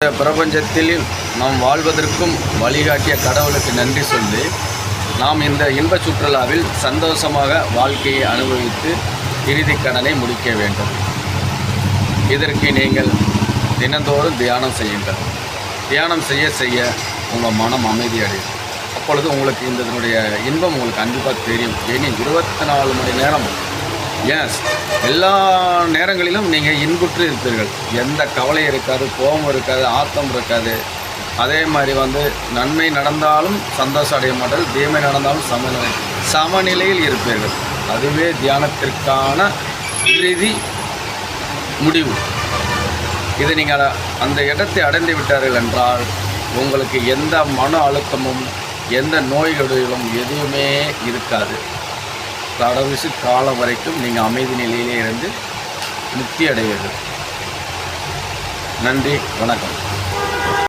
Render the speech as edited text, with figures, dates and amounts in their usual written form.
இந்த பிரபஞ்சத்தில் நாம் வாழ்வதற்கும் வழிகாட்டிய கடவுளுக்கு நன்றி சொல்லி நாம் இந்த இன்ப சுற்றுலாவில் சந்தோஷமாக வாழ்க்கையை அனுபவித்து இறுதி கடனை முடிக்க வேண்டும். இதற்கு நீங்கள் தினந்தோறும் தியானம் செய்யுங்கள். தியானம் செய்ய செய்ய உங்கள் மனம் அமைதி அடையும். அப்பொழுது உங்களுக்கு இதனுடைய இன்பம் உங்களுக்கு கண்டிப்பாக தெரியும். இனி 24 மணி நேரம் எல்லா நேரங்களிலும் நீங்கள் இன்புற்று இருப்பீர்கள். எந்த கவலையும் இருக்காது, கோபம் இருக்காது, ஆத்தம் இருக்காது. அதே மாதிரி நன்மை நடந்தாலும் சந்தோஷம் அடைய மாட்டார்கள், தீமை நடந்தாலும் சமநிலையில் இருப்பீர்கள். அதுவே தியானத்திற்கான இறுதி முடிவு. இதை நீங்கள் அந்த இடத்தை அடைந்து விட்டார்கள் என்றால் உங்களுக்கு எந்த மன அழுத்தமும் எந்த நோய்களும் எதுவுமே இருக்காது. கடைசி காலம் வரைக்கும் நீங்கள் அமைதி நிலையிலே இருந்து முக்தி அடைவீர்கள். நன்றி, வணக்கம்.